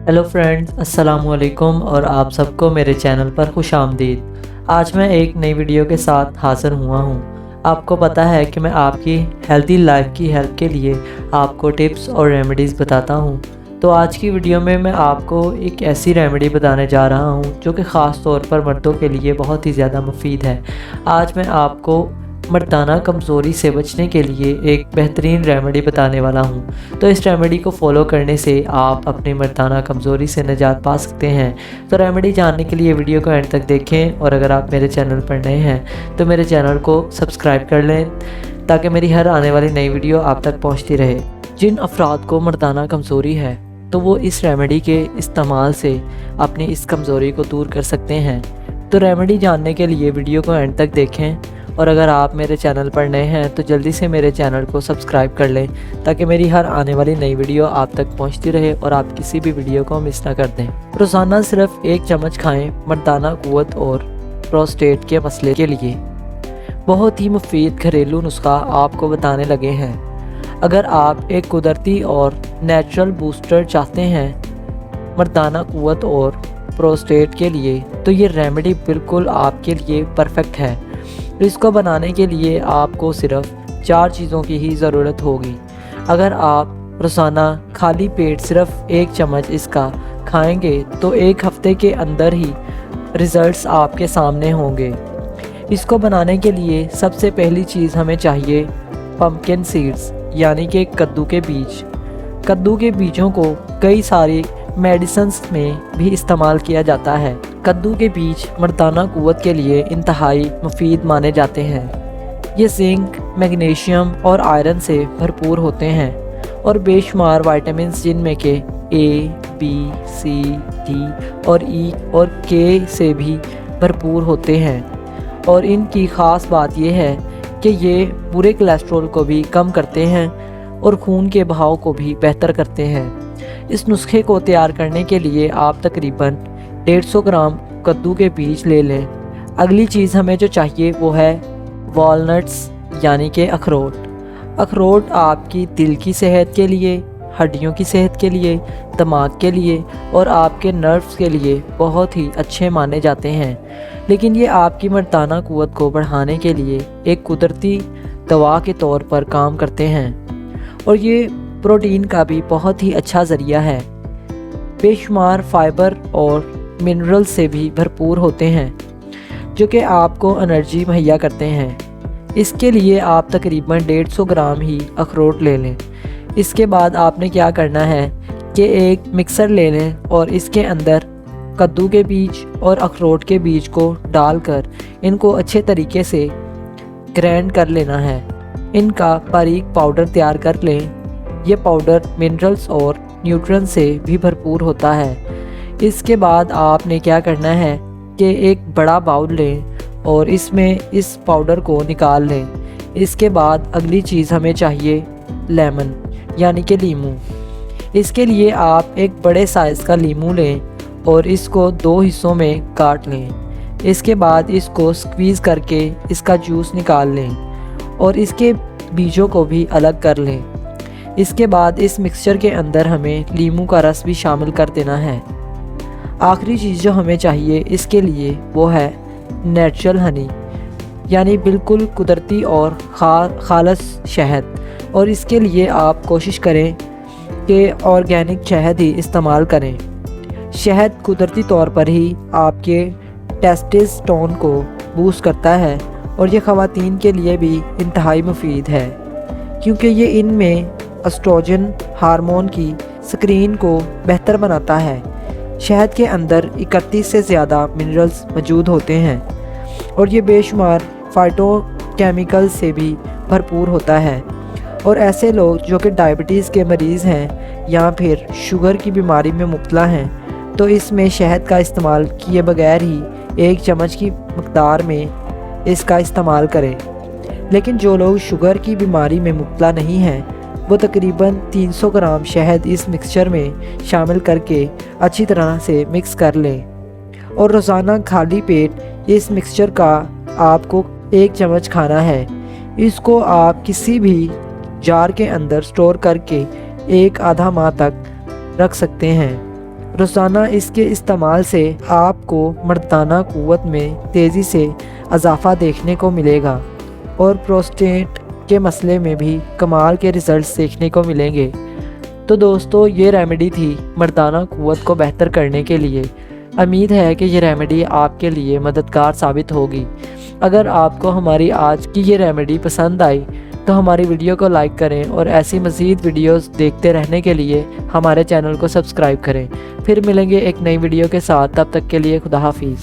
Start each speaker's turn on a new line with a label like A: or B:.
A: Hello friends, अस्सलाम वालेकुम और आप सबको मेरे चैनल पर खुश आमदीद। आज मैं एक नई वीडियो के साथ हाज़िर हुआ हूँ। आपको पता है कि मैं आपकी हेल्दी लाइफ की हेल्प के लिए आपको टिप्स और रेमेडीज़ बताता हूँ। तो आज की वीडियो में मैं आपको एक ऐसी रेमेडी बताने जा रहा हूँ जो कि ख़ास तौर पर मर्दों के लिए बहुत ही ज़्यादा मुफीद है। आज मैं आपको मर्दाना कमज़ोरी से बचने के लिए एक बेहतरीन रेमेडी बताने वाला हूँ। तो इस रेमेडी को फॉलो करने से आप अपनी मर्दाना कमज़ोरी से निजात पा सकते हैं। तो रेमेडी जानने के लिए वीडियो को एंड तक देखें, और अगर आप मेरे चैनल पर नए हैं तो मेरे चैनल को सब्सक्राइब कर लें ताकि मेरी हर आने वाली नई वीडियो आप तक पहुँचती रहे। जिन अफराद को मर्दाना कमज़ोरी है तो वो इस रेमेडी के इस्तेमाल से अपनी इस कमज़ोरी को दूर कर सकते हैं। तो रेमेडी जानने के लिए वीडियो को एंड तक देखें, और अगर आप मेरे चैनल पर नए हैं तो जल्दी से मेरे चैनल को सब्सक्राइब कर लें ताकि मेरी हर आने वाली नई वीडियो आप तक पहुंचती रहे और आप किसी भी वीडियो को मिस ना कर दें। रोज़ाना सिर्फ 1 चम्मच खाएं मर्दाना क़ुव्वत और प्रोस्टेट के मसले के लिए। बहुत ही मुफीद घरेलू नुस्खा आपको बताने लगे हैं। अगर आप एक कुदरती और नेचुरल बूस्टर चाहते हैं मर्दाना क़ुव्वत और प्रोस्टेट के लिए तो ये रेमेडी बिल्कुल आपके लिए परफेक्ट है। इसको बनाने के लिए आपको सिर्फ 4 चीज़ों की ही ज़रूरत होगी। अगर आप रोज़ाना खाली पेट सिर्फ 1 चम्मच इसका खाएंगे तो 1 हफ्ते के अंदर ही रिज़ल्ट्स आपके सामने होंगे। इसको बनाने के लिए सबसे पहली चीज़ हमें चाहिए पम्पकिन सीड्स, यानी कि कद्दू के बीज। कद्दू के बीजों को कई सारी मेडिसिन्स में भी इस्तेमाल किया जाता है। कद्दू के बीज मर्दाना क़ुव्वत के लिए इंतहाई मुफीद माने जाते हैं। ये जिंक, मैग्नीशियम और आयरन से भरपूर होते हैं और बेशुमार विटामिन्स जिनमें के ए, बी, सी, डी और ई और के से भी भरपूर होते हैं। और इनकी ख़ास बात यह है कि ये बुरे कोलेस्ट्रॉल को भी कम करते हैं और खून के बहाव को भी बेहतर करते हैं। इस नुस्खे को तैयार करने के लिए आप तकरीबन 150 ग्राम कद्दू के बीज ले लें। अगली चीज़ हमें जो चाहिए वो है वॉलनट्स, यानी कि अखरोट। अखरोट आपकी दिल की सेहत के लिए, हड्डियों की सेहत के लिए, दिमाग के लिए और आपके नर्व्स के लिए बहुत ही अच्छे माने जाते हैं। लेकिन ये आपकी मर्दाना क़ुव्वत को बढ़ाने के लिए एक कुदरती दवा के तौर पर काम करते हैं, और ये प्रोटीन का भी बहुत ही अच्छा ज़रिया है। बेशुमार फाइबर और मिनरल से भी भरपूर होते हैं जो कि आपको एनर्जी मुहैया करते हैं। इसके लिए आप तकरीबन 150 ग्राम ही अखरोट ले लें। इसके बाद आपने क्या करना है कि एक मिक्सर ले लें और इसके अंदर कद्दू के बीज और अखरोट के बीज को डालकर इनको अच्छे तरीके से ग्राइंड कर लेना है। इनका बारीक पाउडर तैयार कर लें। ये पाउडर मिनरल्स और न्यूट्रिएंट से भी भरपूर होता है। इसके बाद आपने क्या करना है कि एक बड़ा बाउल लें और इसमें इस पाउडर को निकाल लें। इसके बाद अगली चीज़ हमें चाहिए लेमन, यानी कि लीमू। इसके लिए आप एक बड़े साइज़ का लीमू लें और इसको 2 हिस्सों में काट लें। इसके बाद इसको स्क्वीज़ करके इसका जूस निकाल लें और इसके बीजों को भी अलग कर लें। इसके बाद इस मिक्सचर के अंदर हमें लीमू का रस भी शामिल कर देना है। आखिरी चीज़ जो हमें चाहिए इसके लिए वो है नेचुरल हनी, यानी बिल्कुल कुदरती और खालस शहद। और इसके लिए आप कोशिश करें कि ऑर्गेनिक शहद ही इस्तेमाल करें। शहद कुदरती तौर पर ही आपके टेस्टोस्टेरोन को बूस्ट करता है और ये ख़वातीन के लिए भी इंतहाई मुफीद है, क्योंकि ये इनमें एस्ट्रोजन हार्मोन की स्क्रीन को बेहतर बनाता है। शहद के अंदर 31 से ज़्यादा मिनरल्स मौजूद होते हैं और ये बेशुमार फाइटोकेमिकल से भी भरपूर होता है। और ऐसे लोग जो कि डायबिटीज़ के मरीज़ हैं या फिर शुगर की बीमारी में मुब्तला हैं तो इसमें शहद का इस्तेमाल किए बगैर ही 1 चम्मच की मकदार में इसका इस्तेमाल करें। लेकिन जो लोग शुगर की बीमारी में मुब्तला नहीं हैं वो तकरीबन 300 ग्राम शहद इस मिक्सचर में शामिल करके अच्छी तरह से मिक्स कर लें और रोज़ाना खाली पेट इस मिक्सचर का आपको 1 चम्मच खाना है। इसको आप किसी भी जार के अंदर स्टोर करके 1 आधा माह तक रख सकते हैं। روزانہ اس کے استعمال سے آپ کو مردانہ قوت میں تیزی سے اضافہ دیکھنے کو ملے گا اور پروسٹیٹ کے مسئلے میں بھی کمال کے رزلٹس دیکھنے کو ملیں گے۔ تو دوستو، یہ ریمیڈی تھی مردانہ قوت کو بہتر کرنے کے لیے۔ امید ہے کہ یہ ریمیڈی آپ کے لیے مددگار ثابت ہوگی۔ اگر آپ کو ہماری آج کی یہ ریمیڈی پسند آئی تو ہماری ویڈیو کو لائک کریں اور ایسی مزید ویڈیوز دیکھتے رہنے کے لیے ہمارے چینل کو سبسکرائب کریں۔ پھر ملیں گے ایک نئی ویڈیو کے ساتھ، تب تک کے لیے خدا حافظ۔